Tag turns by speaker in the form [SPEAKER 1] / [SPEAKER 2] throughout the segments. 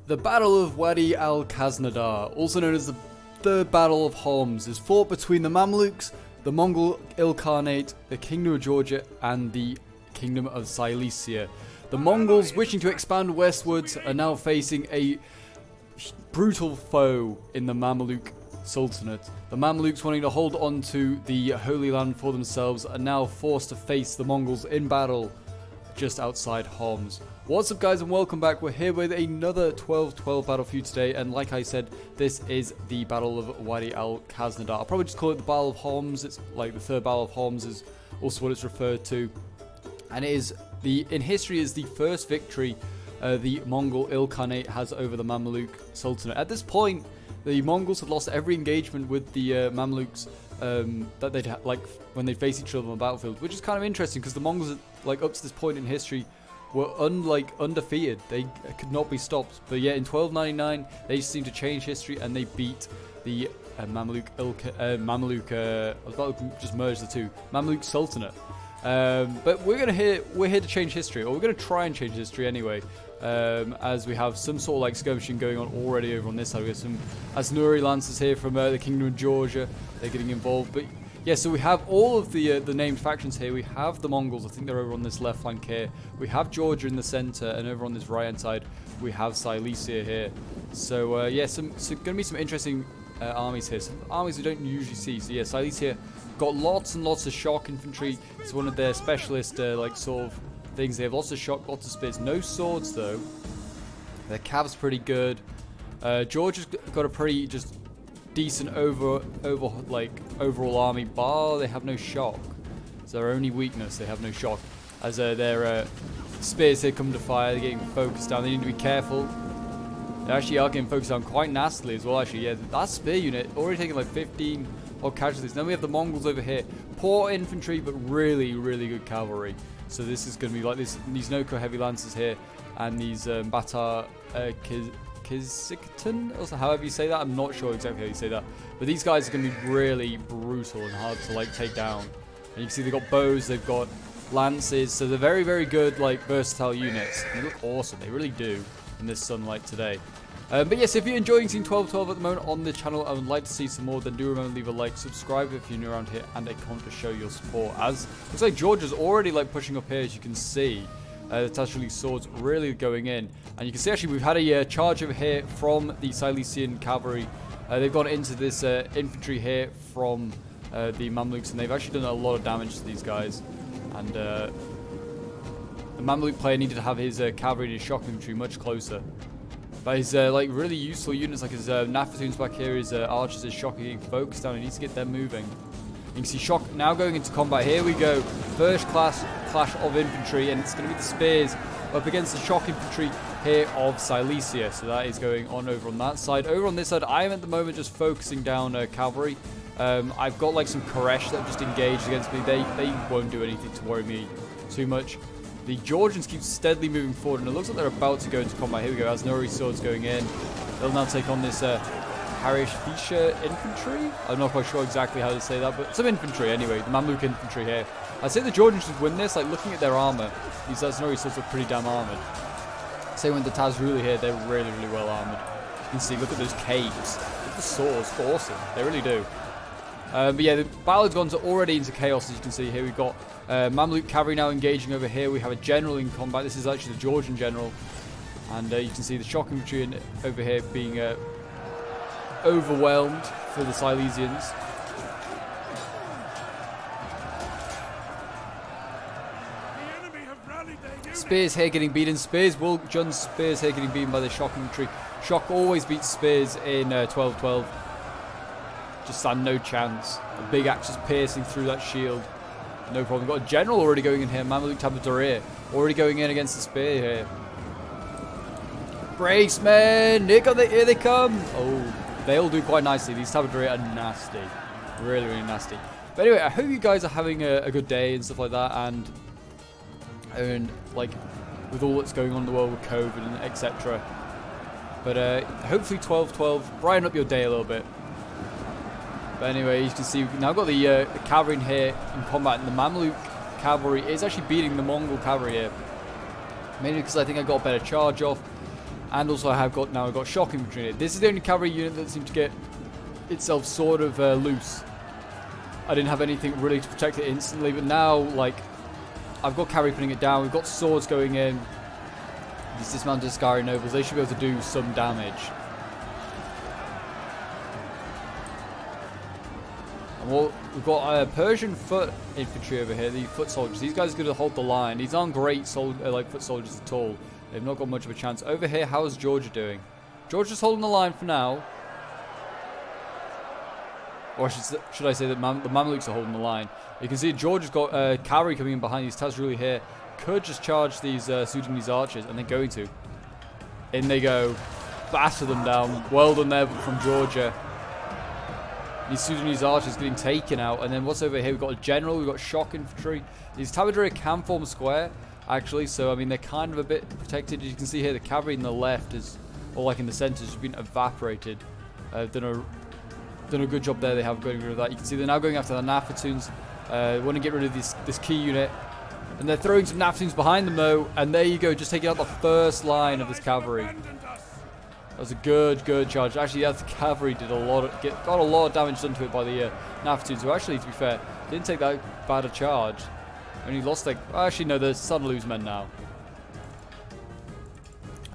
[SPEAKER 1] The Battle of Wadi al-Khaznadar, also known as the Third Battle of Homs, is fought between the Mamluks, the Mongol Ilkhanate, the Kingdom of Georgia, and the Kingdom of Cilicia. The Mongols, wishing to expand westwards, are now facing a brutal foe in the Mamluk Sultanate. The Mamluks, wanting to hold on to the Holy Land for themselves, are now forced to face the Mongols in battle just outside Homs. What's up, guys, and welcome back. We're here with another 12-12 battle for you today, and like I said, this is the Battle of Wadi al-Khaznadar. I'll probably just call it the Battle of Homs. It's like the Third Battle of Homs is also what it's referred to, and it is in history is the first victory the Mongol Ilkhanate has over the Mamluk Sultanate. At this point, the Mongols had lost every engagement with the Mamluks that they'd like when they face each other on the battlefield, which is kind of interesting because the Mongols, like up to this point in history, were undefeated. They could not be stopped. But yeah, in 1299, they just seemed to change history and they beat the Mamluk. I was about to just merge the two. Mamluk Sultanate. But we're here to change history, or we're gonna try and change history anyway. As we have some sort of like skirmishing going on already over on this side. We have some Asnuri Lancers here from the Kingdom of Georgia. They're getting involved, but yeah, so we have all of the named factions here. We have the Mongols. I think they're over on this left flank here. We have Georgia in the center, and over on this right hand side, we have Cilicia here. So yeah, so gonna be some interesting armies here. Some armies we don't usually see. So yeah, Cilicia got lots and lots of shock infantry. It's one of their specialist like sort of things. They have lots of shock, lots of spears. No swords though. Their cav's pretty good. Georgia's got a pretty just decent overall army, bar they have no shock. It's their only weakness. They have no shock. As their spears here come to fire, they're getting focused down. They need to be careful. They actually are getting focused down quite nastily as well. Actually, yeah, that spear unit already taking like 15 odd casualties. Then we have the Mongols over here. Poor infantry, but really, really good cavalry. So this is going to be like these Noko heavy lancers here, and these Batar Kizikton, also however you say that. I'm not sure exactly how you say that, but these guys are going to be really brutal and hard to like take down. And you can see they've got bows, they've got lances, so they're very, very good, like versatile units. They look awesome, they really do in this sunlight today. But yes, if you're enjoying Team 12-12 at the moment on the channel and would like to see some more, then do remember to leave a like, subscribe if you're new around here, and a comment to show your support. As looks like Georgia's already like pushing up here, as you can see. The Tashuli swords really going in, and you can see actually we've had a charge over here from the Cilician cavalry. They've gone into this infantry here from the Mamluks, and they've actually done a lot of damage to these guys. And the Mamluk player needed to have his cavalry and his shock infantry much closer. But his like really useful units, like his Nafatoons back here, his archers, his shock are getting focused down. He needs to get them moving. You can see shock now going into combat. Here we go. First class clash of infantry, and it's going to be the spears up against the shock infantry here of Cilicia. So that is going on over on that side. Over on this side, I am at the moment just focusing down cavalry. I've got like some Koresh that have just engaged against me. They won't do anything to worry me too much. The Georgians keep steadily moving forward, and it looks like they're about to go into combat. Here we go. Asnuri swords going in. They'll now take on this Harish Fisher infantry. I'm not quite sure exactly how to say that, but some infantry anyway. The Mamluk infantry here. I'd say the Georgians should win this. Like looking at their armor, these Asnuri swords are pretty damn armored. Same with the Tazruli here. They're really, really well armored. You can see. Look at those capes. Look at the swords. Awesome. They really do. But yeah, the battle has gone already into chaos, as you can see here. We've got Mamluk cavalry now engaging over here. We have a general in combat. This is actually the Georgian general. And you can see the shock infantry over here being overwhelmed for the Cilicians. Spears here getting beaten. John's spears here getting beaten by the shock infantry. Shock always beats spears in 12-12. Just stand no chance. A big axe just piercing through that shield. No problem. Got a general already going in here. Mamluk Tabadurir already going in against the spear here. Brace, men! Here they come! Oh, they all do quite nicely. These Tabadurir are nasty. Really, really nasty. But anyway, I hope you guys are having a good day and stuff like that. And like, with all that's going on in the world with COVID and etc. But hopefully 12-12 brighten up your day a little bit. But anyway, you can see we've now got the cavalry in here in combat, and the Mamluk cavalry is actually beating the Mongol cavalry here. Mainly because I think I got a better charge off. And also I've got shock infantry in it. This is the only cavalry unit that seemed to get itself sort of loose. I didn't have anything really to protect it instantly, but now, like, I've got cavalry putting it down. We've got swords going in. These dismounted Askari nobles, they should be able to do some damage. And we've got Persian foot infantry over here, the foot soldiers. These guys are going to hold the line. These aren't great foot soldiers at all. They've not got much of a chance. Over here, how's Georgia doing? Georgia's holding the line for now. Or should I say that the Mamluks are holding the line. You can see Georgia's got cavalry coming in behind these Tazruli here. Could just charge these Sudanese archers, and they're going to. In they go. Batter them down. Well done there from Georgia. These Sudanese archers getting taken out. And then what's over here? We've got a general. We've got shock infantry. These Tabadari can form square, actually. So, I mean, they're kind of a bit protected. As you can see here, the cavalry in the left is, or like in the center, has been evaporated. Done a good job there. They have getting rid of that. You can see they're now going after the Nafatuns. Want to get rid of this key unit. And they're throwing some Nafatuns behind them, though. And there you go, just taking out the first line of this cavalry. That was a good charge. Actually, yeah, the cavalry did got a lot of damage done to it by the Nafatuns, who actually, to be fair, didn't take that bad a charge. Only lost actually, no, they're starting to lose men now.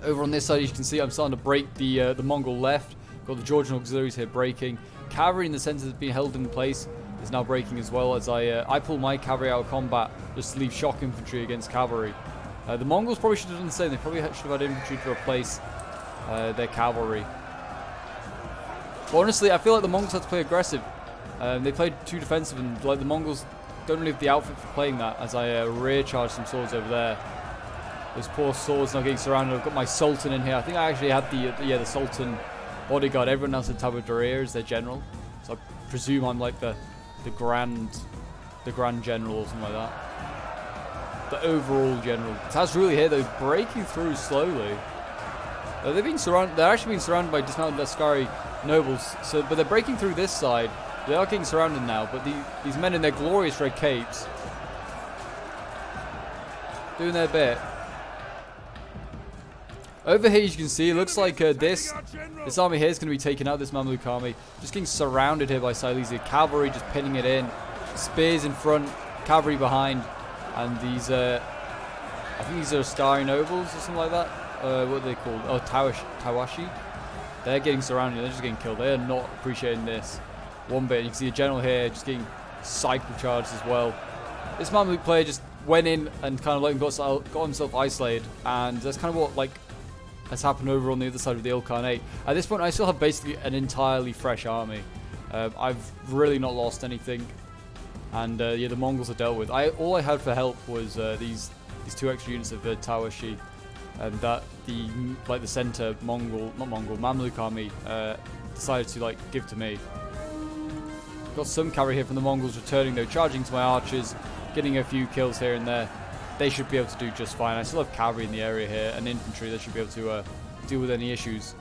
[SPEAKER 1] Over on this side, you can see I'm starting to break the Mongol left. Got the Georgian auxiliaries here breaking. Cavalry in the center that's been held in place is now breaking as well, as I pull my cavalry out of combat just to leave shock infantry against cavalry. The Mongols probably should have done the same. They probably should have had infantry to replace their cavalry. But honestly, I feel like the Mongols had to play aggressive. They played too defensive, and like the Mongols don't really have the outfit for playing that, as I rear charge some swords over there. Those poor swords now getting surrounded. I've got my Sultan in here. I think I actually had the Sultan bodyguard. Everyone else had Tabadarir as their general. So I presume I'm like the grand general or something like that. The overall general. Tazruli here, though, breaking through slowly. They've been surrounded. They're actually being surrounded by dismounted Askari nobles. But they're breaking through this side. They are getting surrounded now. But these men in their glorious red capes doing their bit. Over here, you can see, it looks like this army here is going to be taken out, this Mamluk army. Just getting surrounded here by Silesia. Cavalry just pinning it in. Spears in front, cavalry behind. And these, I think these are Askari nobles or something like that. What are they called? Oh, Tawashi. They're getting surrounded. They're just getting killed. They are not appreciating this one bit. You can see the general here just getting cycle charged as well. This Mamluk player just went in and kind of got himself isolated. And that's kind of what, like, has happened over on the other side of the Ilkhanate. At this point, I still have basically an entirely fresh army. I've really not lost anything, and yeah, the Mongols are dealt with. All I had for help was these two extra units of Tawashi, and that the center Mamluk army decided to give to me. Got some cavalry here from the Mongols returning, though, charging to my archers, getting a few kills here and there. They should be able to do just fine. I still have cavalry in the area here and infantry that should be able to deal with any issues.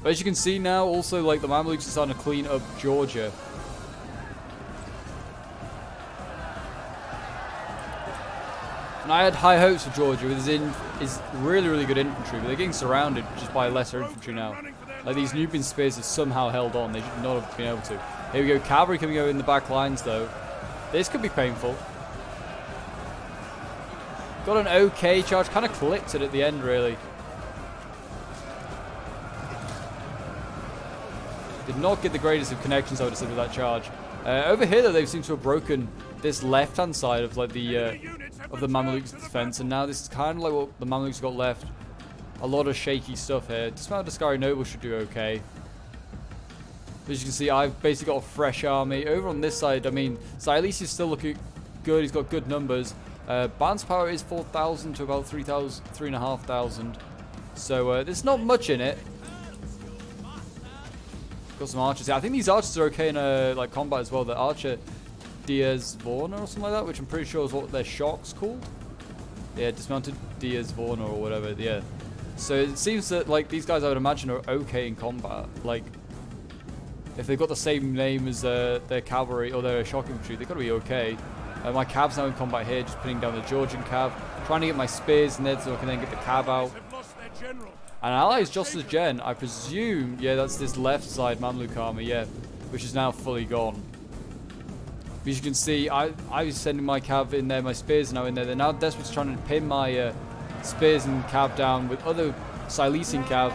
[SPEAKER 1] But as you can see now, also the Mamluks are starting to clean up Georgia. And I had high hopes for Georgia with his really good infantry, but they're getting surrounded just by lesser infantry now. Like, these Nubian spears have somehow held on. They should not have been able to. Here we go, cavalry coming over in the back lines though. This could be painful. Got an okay charge, kind of clipped it at the end, really. Did not get the greatest of connections, I would have said, with that charge. Over here, though, they seem to have broken this left-hand side of the Mamluks' defense, and now this is kind of like what the Mamluks got left. A lot of shaky stuff here. Dismounted Askari nobles should do okay. But as you can see, I've basically got a fresh army. Over on this side, I mean, Silesia is still looking good. He's got good numbers. Balance power is 4,000 to about 3,500. So there's not much in it. Got some archers. Yeah, I think these archers are okay in combat as well. The archer Diaz Vorna or something like that, which I'm pretty sure is what their shock's called. Yeah, dismounted Diaz Vorna or whatever. Yeah. So it seems that these guys, I would imagine, are okay in combat. If they've got the same name as their cavalry or their shock infantry, they've got to be okay. My cab's now in combat here, just putting down the Georgian cav. Trying to get my spears in there so I can then get the cav out. And allies just as Gen, I presume, yeah, that's this left side Mamluk army, yeah, which is now fully gone. As you can see, I was sending my cav in there, my spears are now in there. They're now desperately trying to pin my spears and cav down with other Silesian cav.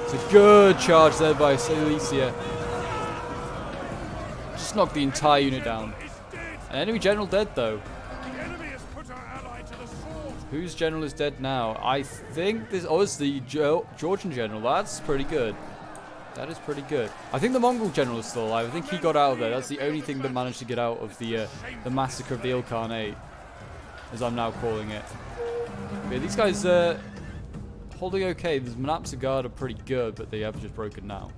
[SPEAKER 1] It's a good charge there by Silesia. Just knocked the entire unit down. An enemy general dead though. Whose general is dead now? I think this... Oh, it's the Georgian general. That's pretty good. That is pretty good. I think the Mongol general is still alive. I think he got out of there. That's the only thing that managed to get out of the massacre of the Ilkhanate, as I'm now calling it. Yeah, these guys holding okay. The Manapsa Guard are pretty good, but they have just broken now.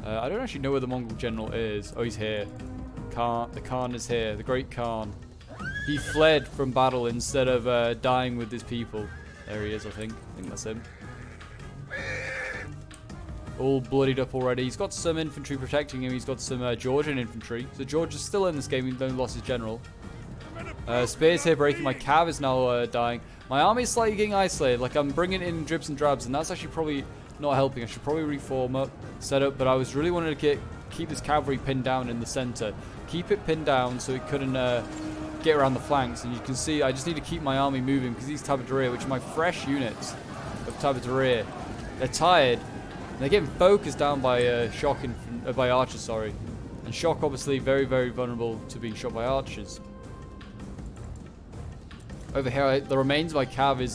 [SPEAKER 1] I don't actually know where the Mongol general is. Oh, he's here. The Khan is here. The Great Khan. He fled from battle instead of dying with his people. There he is, I think. I think that's him. All bloodied up already. He's got some infantry protecting him. He's got some Georgian infantry. So George is still in this game, even though he lost his general. Spears here breaking. My cav is now dying. My army is slightly getting isolated. Like, I'm bringing in dribs and drabs, and that's actually probably not helping. I should probably reform up, set up, but I was really wanting to keep this cavalry pinned down in the center. Keep it pinned down so it couldn't get around the flanks. And you can see I just need to keep my army moving because these Tabaduria, which are my fresh units of Tabaduria, they're tired. And they're getting focused down by by archers, sorry. And shock obviously very, very vulnerable to being shot by archers. Over here, the remains of my cav is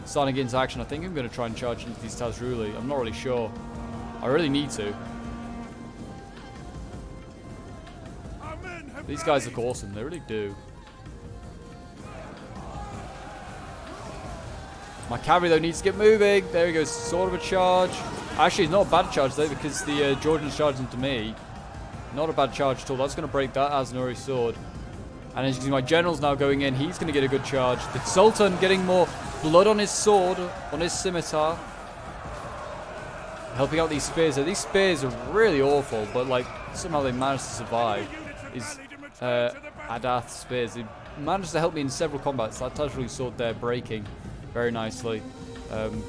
[SPEAKER 1] starting to get into action. I think I'm going to try and charge into these Tazruli. I'm not really sure. I really need to. These guys look awesome. They really do. My cavalry, though, needs to get moving. There he goes. Sort of a charge. Actually, it's not a bad charge, though, because the Georgians charged into me. Not a bad charge at all. That's going to break that Aznuri sword. And as you can see, my general's now going in. He's going to get a good charge. The Sultan getting more blood on his sword, on his scimitar. Helping out these spears. These spears are really awful, but like somehow they managed to survive. These Adath spears. They managed to help me in several combats. That Tajruli sword there breaking very nicely.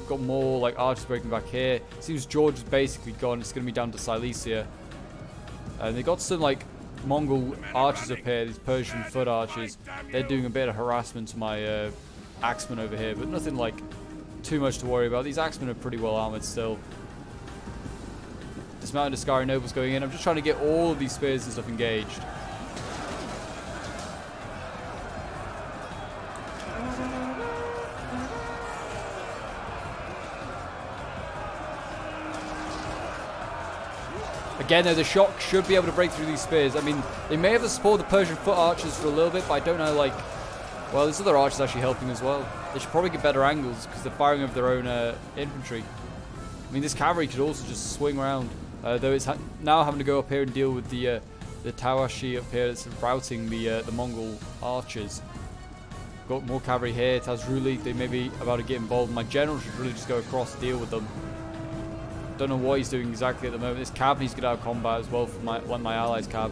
[SPEAKER 1] Got more like archers breaking back here. Seems George is basically gone. It's going to be down to Silesia. And they got some like Mongol archers up here, these Persian foot archers. They're doing a bit of harassment to my axemen over here, but nothing like too much to worry about. These axemen are pretty well armored still. Dismounted Ascari nobles going in. I'm just trying to get all of these spears and stuff engaged. Again, though, the shock should be able to break through these spears. I mean, they may have to support the Persian foot archers for a little bit, but I don't know, like... Well, there's other archers actually helping as well. They should probably get better angles, because they're firing over their own infantry. I mean, this cavalry could also just swing around. Though it's now having to go up here and deal with the Tawashi up here that's routing the Mongol archers. Got more cavalry here. Tazruli, they may be about to get involved. My general should really just go across and deal with them. Don't know what he's doing exactly at the moment. This cav needs to get out of combat as well for one of my allies' cav.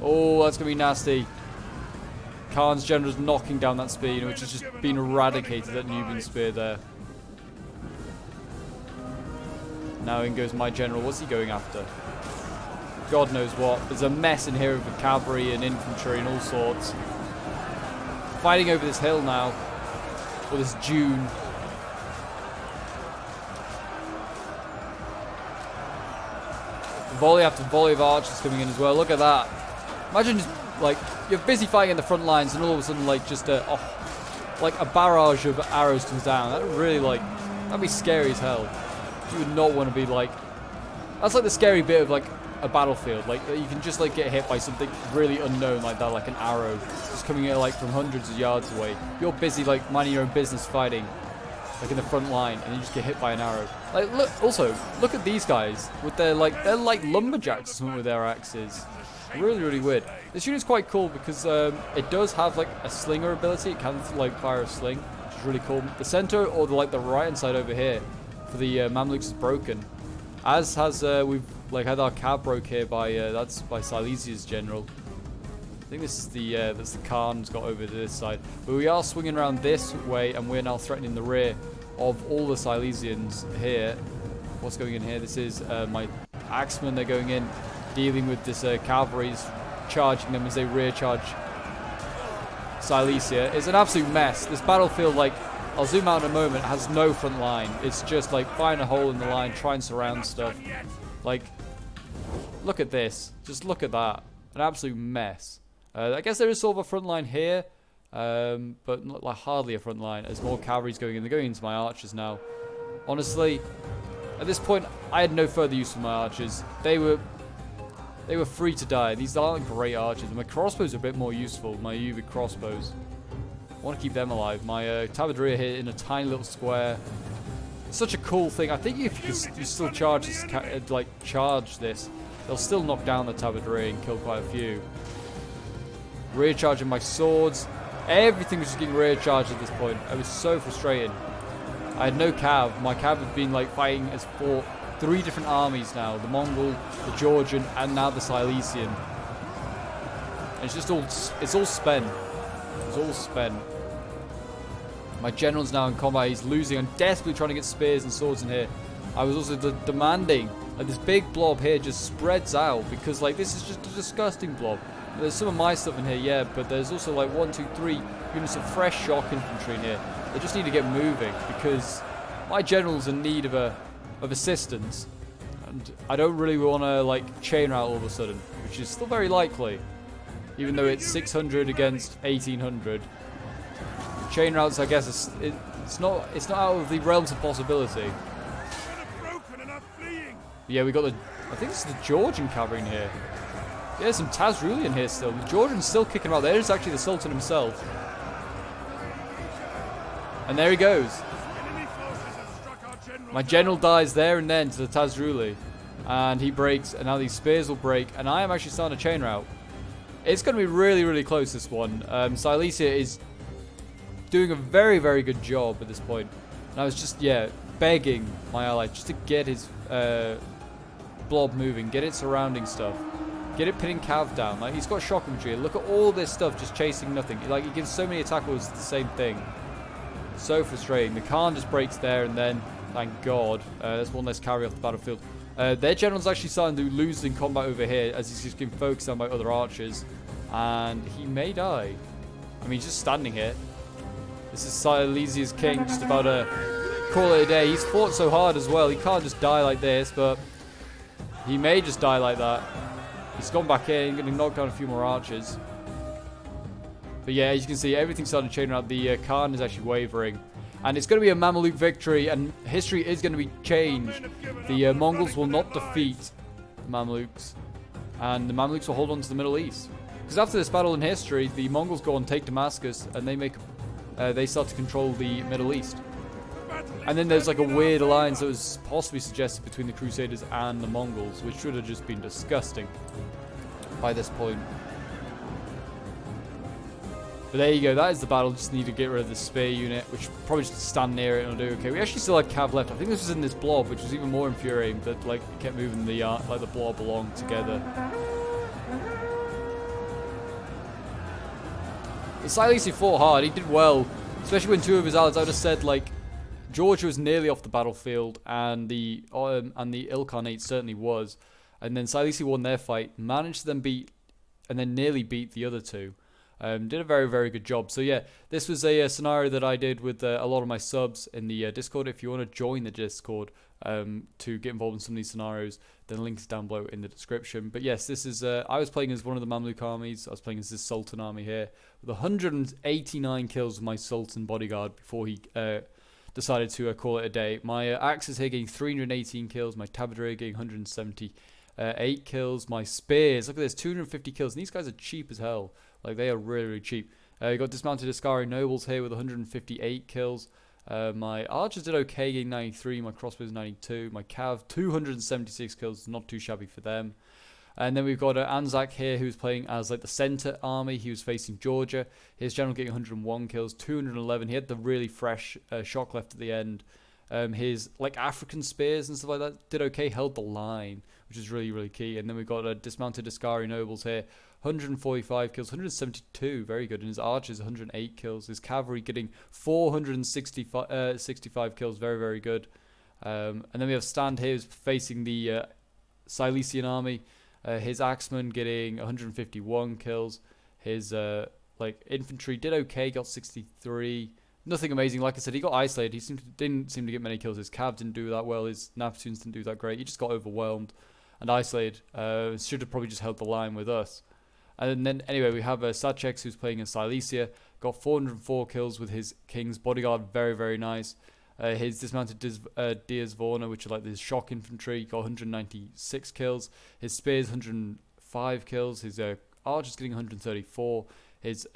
[SPEAKER 1] Oh, that's going to be nasty. Khan's general's knocking down that spear, you know, which has just been eradicated, that Nubian spear there. Now in goes my general. What's he going after? God knows what. There's a mess in here with cavalry and infantry and all sorts. Fighting over this hill now. Or this dune. Volley after volley of archers coming in as well. Look at that. Imagine just, like, you're busy fighting in the front lines and all of a sudden, like, just like a barrage of arrows comes down. That would really, like, that'd be scary as hell. You would not want to be, like... That's, like, the scary bit of, like, a battlefield. Like, you can just, like, get hit by something really unknown like that, like an arrow. Just coming in, like, from hundreds of yards away. You're busy, like, minding your own business fighting. Like in the front line, and you just get hit by an arrow. Like, look at these guys with their they're like lumberjacks with their axes. Really, really weird. This unit's quite cool because it does have like a slinger ability. It can like fire a sling, which is really cool. The center or the right hand side over here for the Mamluks is broken, as has we've like had our cab broke here by that's by Silesia's general. I think this is that's the Khan's got over to this side. But we are swinging around this way, and we're now threatening the rear of all the Silesians here. What's going in here? This is my axemen. They're going in, dealing with this cavalry's charging them as they rear charge Silesia. It's an absolute mess. This battlefield, like, I'll zoom out in a moment, has no front line. It's just like find a hole in the line, try and surround stuff. Like, look at this. Just look at that. An absolute mess. I guess there is sort of a front line here, but not, like, hardly a front line as more cavalry's going in. They're going into my archers now. Honestly, at this point, I had no further use for my archers. They were free to die. These aren't great archers. My crossbows are a bit more useful. My UV crossbows. I want to keep them alive. My Tabadria here in a tiny little square. It's such a cool thing. I think if you still charge this, charge this, they'll still knock down the Tabadria and kill quite a few. Rear charging my swords. Everything was just getting rear charged at this point. It was so frustrating. I had no cav. My cav had been like fighting as for 3 different armies now. The Mongol, the Georgian, and now the Silesian. And it's just all, it's all spent. It's all spent. My general's now in combat. He's losing. I'm desperately trying to get spears and swords in here. I was also demanding, like, this big blob here just spreads out because, like, this is just a disgusting blob. There's some of my stuff in here, yeah, but there's also like 1, 2, 3 units of fresh shock infantry in here. They just need to get moving because my general's in need of assistance, and I don't really want to like chain route all of a sudden, which is still very likely, even though it's 600 against 1800. Chain routes, I guess, it's not out of the realms of possibility. But yeah, we got I think it's the Georgian cavalry in here. Yeah, there's some Tazruli in here still. The Georgian's still kicking around. There's actually the Sultan himself. And there he goes. My general dies there and then to the Tazruli. And he breaks, and now these spears will break. And I am actually starting a chain route. It's going to be really, really close, this one. Silesia is doing a very, very good job at this point. And I was just, yeah, begging my ally just to get his blob moving, get it surrounding stuff. Get it pinning cav down. Like, he's got shock infantry. Look at all this stuff just chasing nothing. Like, he gives so many attack orders the same thing. So frustrating. The Khan just breaks there and then, thank God. That's one less carry off the battlefield. Their general's actually starting to lose in combat over here as he's just getting focused on by other archers. And he may die. I mean, he's just standing here. This is Silesia's king just about to call it a day. He's fought so hard as well. He can't just die like this, but he may just die like that. He's gone back in, going to knock down a few more archers. But yeah, as you can see, everything's starting to chain out. The Khan is actually wavering. And it's going to be a Mamluk victory, and history is going to be changed. The Mongols will not defeat the Mamluks, and the Mamluks will hold on to the Middle East. Because after this battle in history, the Mongols go and take Damascus, and they start to control the Middle East. And then there's like a weird alliance that was possibly suggested between the Crusaders and the Mongols, which should have just been disgusting by this point. But there you go, that is the battle. Just need to get rid of the spear unit, which probably just stand near it and it'll do okay. We actually still had cav left. I think this was in this blob, which was even more infuriating, but like kept moving the the blob along together. The Silesi fought hard. He did well, especially when 2 of his allies. I would have said like Georgia was nearly off the battlefield, and the Ilkhanate certainly was. And then Silesia won their fight, managed to then beat, and then nearly beat the other 2. Did a very, very good job. So yeah, this was a scenario that I did with a lot of my subs in the Discord. If you want to join the Discord to get involved in some of these scenarios, then the link is down below in the description. But yes, this is I was playing as one of the Mamluk armies. I was playing as this Sultan army here with 189 kills with my Sultan bodyguard before he decided to call it a day. My axes here getting 318 kills. My Tabadria getting 178 kills. My spears, look at this, 250 kills. And these guys are cheap as hell. Like, they are really, really cheap. You got dismounted Ascari nobles here with 158 kills. My archers did okay, getting 93. My crossbows 92. My cav 276 kills, not too shabby for them. And then we've got Anzac here, who's playing as like the center army. He was facing Georgia. His general getting 101 kills, 211. He had the really fresh shock left at the end. His like African spears and stuff like that did okay, held the line, which is really, really key. And then we've got dismounted Ascari nobles here, 145 kills, 172, very good. And his archers, 108 kills. His cavalry getting 465 kills, very, very good. And then we have Stand here, who's facing the Silesian army. His axemen getting 151 kills. His infantry did okay, got 63. Nothing amazing. Like I said, he got isolated. He didn't seem to get many kills. His cav didn't do that well. His Naptoons didn't do that great. He just got overwhelmed and isolated. Should have probably just held the line with us. And then anyway, we have Sachex, who's playing in Silesia. Got 404 kills with his king's bodyguard. Very, very nice. His dismounted Diaz Vorna, which are like his shock infantry, got 196 kills. His spears, 105 kills. His archers getting 134. His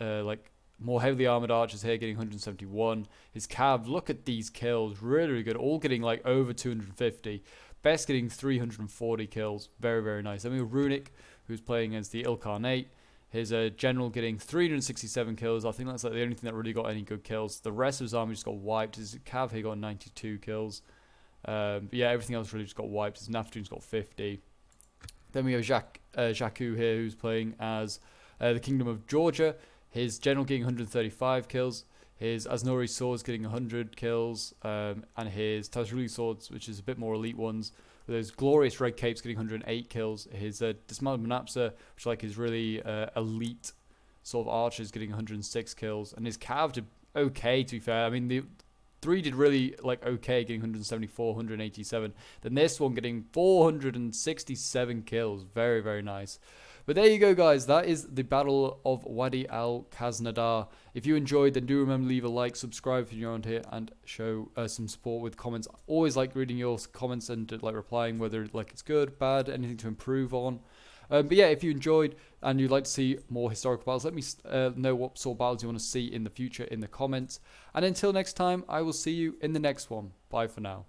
[SPEAKER 1] more heavily armored archers here getting 171. His cav, look at these kills, really, really good. All getting like over 250. Best getting 340 kills. Very, very nice. Then we have Runic, who's playing as the Ilkhanate. His general getting 367 kills. I think that's like the only thing that really got any good kills. The rest of his army just got wiped. His cav here got 92 kills. But yeah, everything else really just got wiped. His Naftoon's got 50. Then we have Jakku here, who's playing as the Kingdom of Georgia. His general getting 135 kills. His Aznori swords getting 100 kills. And his Tazruli swords, which is a bit more elite ones, with those glorious red capes getting 108 kills. His dismounted Manapsa, which is like his really elite sort of archers, getting 106 kills. And his cav did okay, to be fair. I mean, the 3 did really like okay, getting 174, 187. Then this one getting 467 kills. Very, very nice. But there you go, guys. That is the Battle of Wadi al-Khaznadar. If you enjoyed, then do remember to leave a like, subscribe if you're around here, and show some support with comments. I always like reading your comments and like replying, whether like it's good, bad, anything to improve on. But yeah, if you enjoyed and you'd like to see more historical battles, let me know what sort of battles you want to see in the future in the comments. And until next time, I will see you in the next one. Bye for now.